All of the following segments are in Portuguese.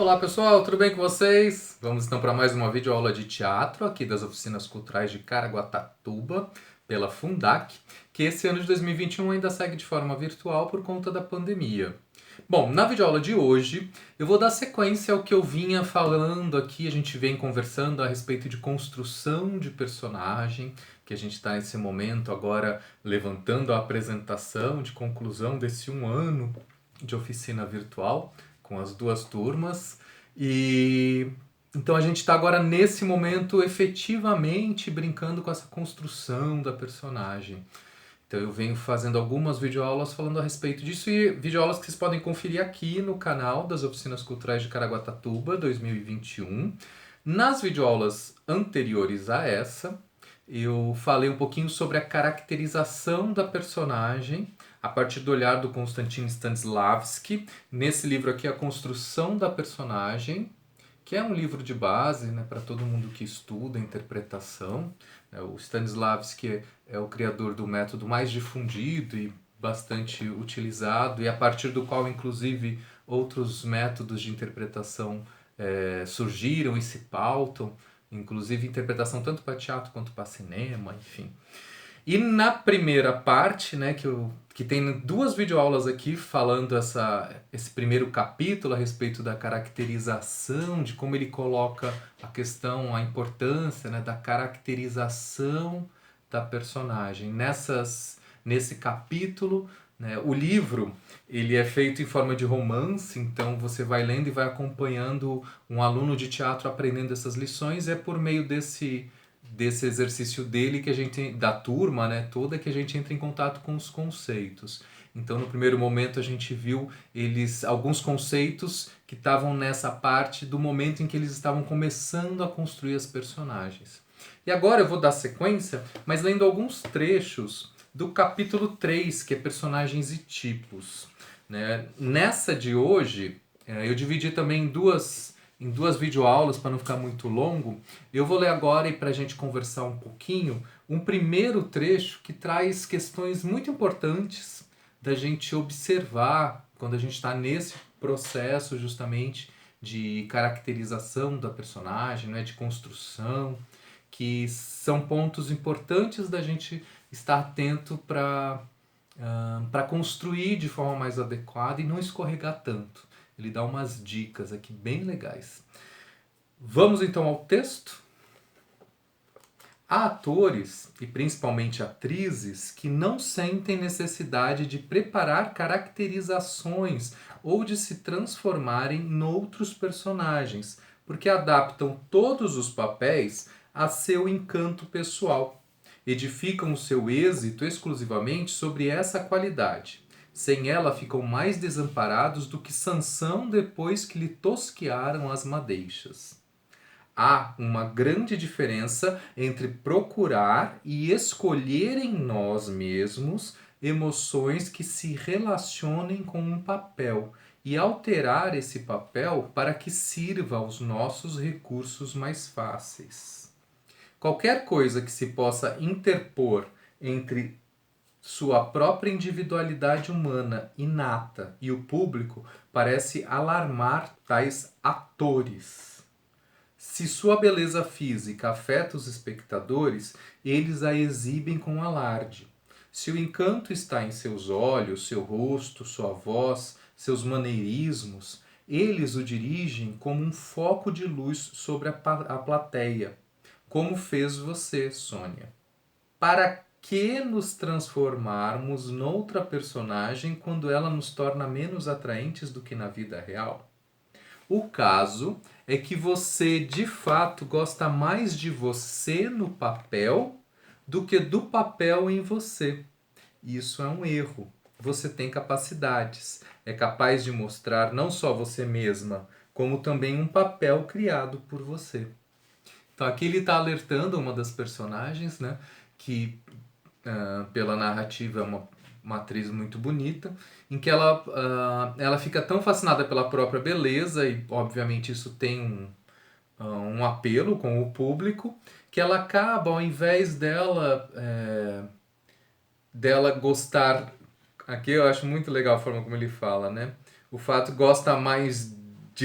Olá pessoal, tudo bem com vocês? Vamos então para mais uma videoaula de teatro aqui das Oficinas Culturais de Caraguatatuba, pela Fundac, que esse ano de 2021 ainda segue de forma virtual por conta da pandemia. Bom, na videoaula de hoje eu vou dar sequência ao que eu vinha falando aqui, a gente vem conversando a respeito de construção de personagem, que a gente está nesse momento agora levantando a apresentação de conclusão desse um ano de oficina virtual com as duas turmas. E então a gente está agora nesse momento efetivamente brincando com essa construção da personagem. Então eu venho fazendo algumas videoaulas falando a respeito disso e videoaulas que vocês podem conferir aqui no canal das Oficinas Culturais de Caraguatatuba 2021. Nas videoaulas anteriores a essa, eu falei um pouquinho sobre a caracterização da personagem a partir do olhar do Konstantin Stanislavski. Nesse livro aqui, A Construção da Personagem, que é um livro de base, né, para todo mundo que estuda interpretação. O Stanislavski é o criador do método mais difundido e bastante utilizado, e a partir do qual, inclusive, outros métodos de interpretação surgiram e se pautam, inclusive interpretação tanto para teatro quanto para cinema, enfim. E na primeira parte, né, que tem duas videoaulas aqui falando esse primeiro capítulo a respeito da caracterização, de como ele coloca a questão, a importância, né, da caracterização da personagem. Nesse capítulo, né, o livro ele é feito em forma de romance, então você vai lendo e vai acompanhando um aluno de teatro aprendendo essas lições, e é por meio desse exercício dele que a gente, da turma, né, toda, que a gente entra em contato com os conceitos. Então, no primeiro momento a gente viu alguns conceitos que estavam nessa parte do momento em que eles estavam começando a construir as personagens. E agora eu vou dar sequência, mas lendo alguns trechos do capítulo 3, que é personagens e tipos, né? Nessa de hoje, eu dividi também em duas videoaulas para não ficar muito longo. Eu vou ler agora, e para a gente conversar um pouquinho, um primeiro trecho que traz questões muito importantes da gente observar quando a gente está nesse processo justamente de caracterização da personagem, né, de construção, que são pontos importantes da gente estar atento para construir de forma mais adequada e não escorregar tanto. Ele dá umas dicas aqui bem legais. Vamos então ao texto? Há atores, e principalmente atrizes, que não sentem necessidade de preparar caracterizações ou de se transformarem noutros personagens, porque adaptam todos os papéis a seu encanto pessoal. Edificam o seu êxito exclusivamente sobre essa qualidade. Sem ela ficam mais desamparados do que Sansão depois que lhe tosquearam as madeixas. Há uma grande diferença entre procurar e escolher em nós mesmos emoções que se relacionem com um papel e alterar esse papel para que sirva aos nossos recursos mais fáceis. Qualquer coisa que se possa interpor entre sua própria individualidade humana inata e o público parece alarmar tais atores. Se sua beleza física afeta os espectadores, eles a exibem com alarde. Se o encanto está em seus olhos, seu rosto, sua voz, seus maneirismos, eles o dirigem como um foco de luz sobre a plateia, como fez você, Sônia. Para que nos transformarmos noutra personagem quando ela nos torna menos atraentes do que na vida real? O caso é que você, de fato, gosta mais de você no papel do que do papel em você. Isso é um erro. Você tem capacidades. É capaz de mostrar não só você mesma, como também um papel criado por você. Então aqui ele está alertando uma das personagens, né, que pela narrativa é uma atriz muito bonita, em que ela fica tão fascinada pela própria beleza, e obviamente isso tem um apelo com o público, que ela acaba, ao invés dela gostar. Aqui eu acho muito legal a forma como ele fala, né? O fato gosta mais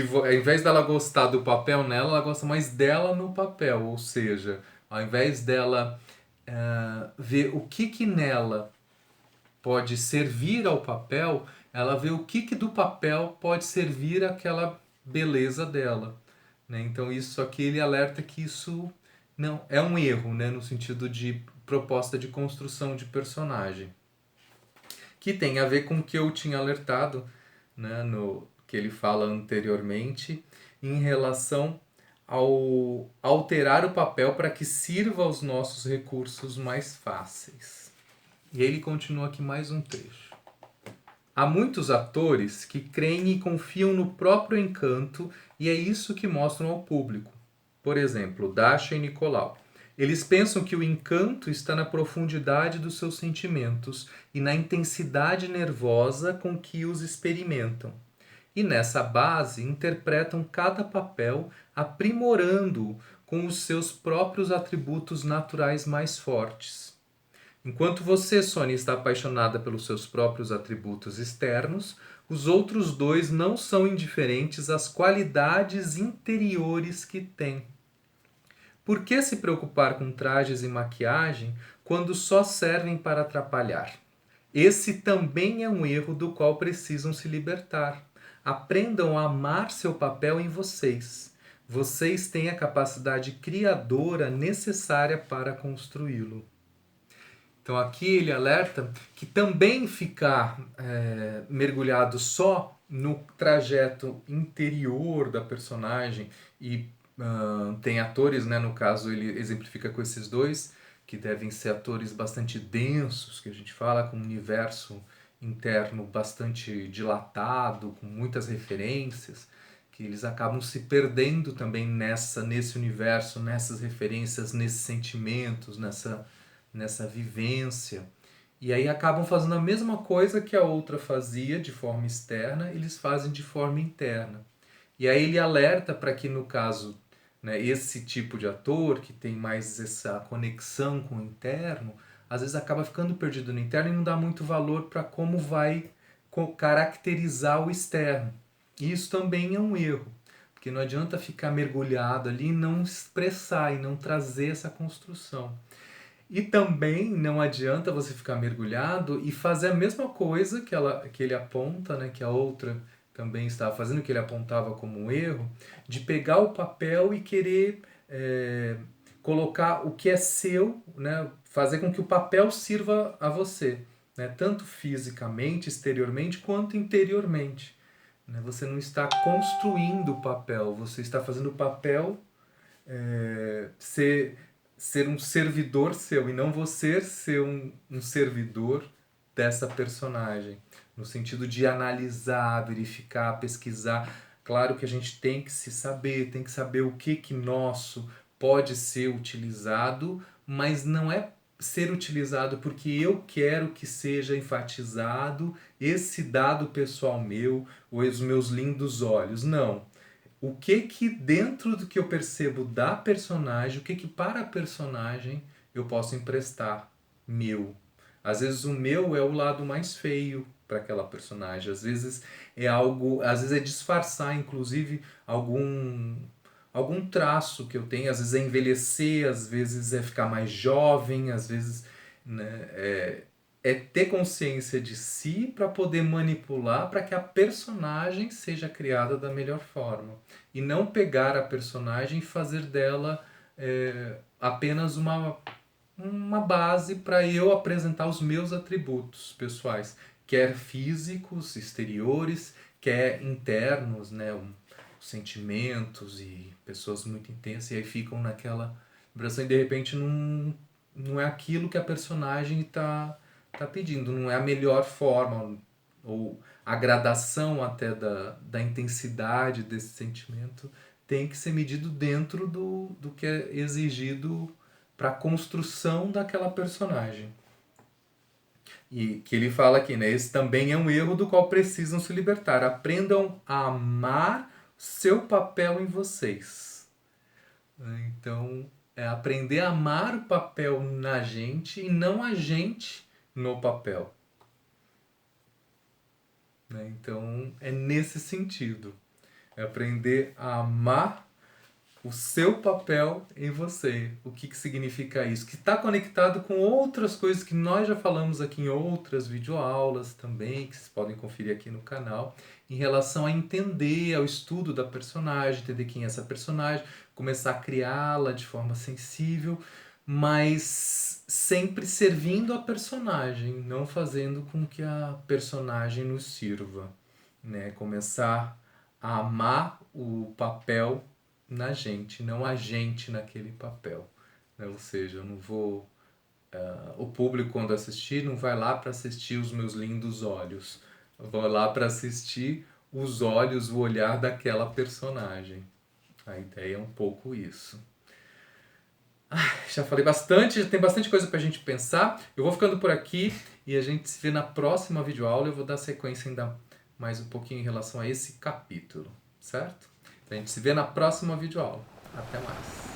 Ao invés dela gostar do papel nela, ela gosta mais dela no papel. Ou seja, ao invés dela ver o que nela pode servir ao papel, ela vê o que do papel pode servir àquela beleza dela. Né? Então isso aqui ele alerta que isso não é um erro, né? No sentido de proposta de construção de personagem. Que tem a ver com o que eu tinha alertado, né, no que ele fala anteriormente, em relação ao alterar o papel para que sirva aos nossos recursos mais fáceis. E ele continua aqui mais um trecho. Há muitos atores que creem e confiam no próprio encanto e é isso que mostram ao público. Por exemplo, Dasha e Nicolau. Eles pensam que o encanto está na profundidade dos seus sentimentos e na intensidade nervosa com que os experimentam. E nessa base interpretam cada papel aprimorando-o com os seus próprios atributos naturais mais fortes. Enquanto você, Sônia, está apaixonada pelos seus próprios atributos externos, os outros dois não são indiferentes às qualidades interiores que têm. Por que se preocupar com trajes e maquiagem quando só servem para atrapalhar? Esse também é um erro do qual precisam se libertar. Aprendam a amar seu papel em vocês. Vocês têm a capacidade criadora necessária para construí-lo. Então aqui ele alerta que também ficar mergulhado só no trajeto interior da personagem e tem atores, né, no caso ele exemplifica com esses dois, que devem ser atores bastante densos, que a gente fala, com um universo interno bastante dilatado, com muitas referências, que eles acabam se perdendo também nesse universo, nessas referências, nesses sentimentos, nessa vivência. E aí acabam fazendo a mesma coisa que a outra fazia de forma externa, eles fazem de forma interna. E aí ele alerta para que, no caso, né, esse tipo de ator, que tem mais essa conexão com o interno, às vezes acaba ficando perdido no interno e não dá muito valor para como vai caracterizar o externo. E isso também é um erro, porque não adianta ficar mergulhado ali e não expressar e não trazer essa construção. E também não adianta você ficar mergulhado e fazer a mesma coisa que ele aponta, né, que a outra também estava fazendo, que ele apontava como um erro, de pegar o papel e querer colocar o que é seu, né, fazer com que o papel sirva a você, né, tanto fisicamente, exteriormente, quanto interiormente. Né? Você não está construindo o papel, você está fazendo o papel ser um servidor seu e não você ser um servidor dessa personagem. No sentido de analisar, verificar, pesquisar. Claro que a gente tem que se saber, tem que saber o que nosso pode ser utilizado, mas não é ser utilizado porque eu quero que seja enfatizado esse dado pessoal meu, ou os meus lindos olhos. Não. O que dentro do que eu percebo da personagem, o que para a personagem eu posso emprestar meu. Às vezes o meu é o lado mais feio para aquela personagem, às vezes é algo, às vezes é disfarçar inclusive algum traço que eu tenho, às vezes é envelhecer, às vezes é ficar mais jovem, às vezes, né, é ter consciência de si para poder manipular para que a personagem seja criada da melhor forma. E não pegar a personagem e fazer dela apenas uma base para eu apresentar os meus atributos pessoais, quer físicos, exteriores, quer internos, né, sentimentos e pessoas muito intensas, e aí ficam naquela vibração e de repente não é aquilo que a personagem está tá pedindo, não é a melhor forma, ou a gradação até da intensidade desse sentimento tem que ser medido dentro do que é exigido para a construção daquela personagem. E que ele fala aqui, né? Esse também é um erro do qual precisam se libertar. Aprendam a amar seu papel em vocês. Então, é aprender a amar o papel na gente e não a gente no papel. Então, é nesse sentido. É aprender a amar o seu papel em você. O que, que significa isso? Que está conectado com outras coisas que nós já falamos aqui em outras videoaulas também, que vocês podem conferir aqui no canal, em relação a entender, ao estudo da personagem, entender quem é essa personagem, começar a criá-la de forma sensível, mas sempre servindo a personagem, não fazendo com que a personagem nos sirva, né? Começar a amar o papel na gente, não a gente naquele papel, né? Ou seja, eu não vou... o público, quando assistir, não vai lá para assistir os meus lindos olhos. Eu vou lá para assistir os olhos, o olhar daquela personagem. A ideia é um pouco isso. Já falei bastante, já tem bastante coisa pra gente pensar. Eu vou ficando por aqui e a gente se vê na próxima videoaula. Eu vou dar sequência ainda mais um pouquinho em relação a esse capítulo, certo? A gente se vê na próxima videoaula. Até mais!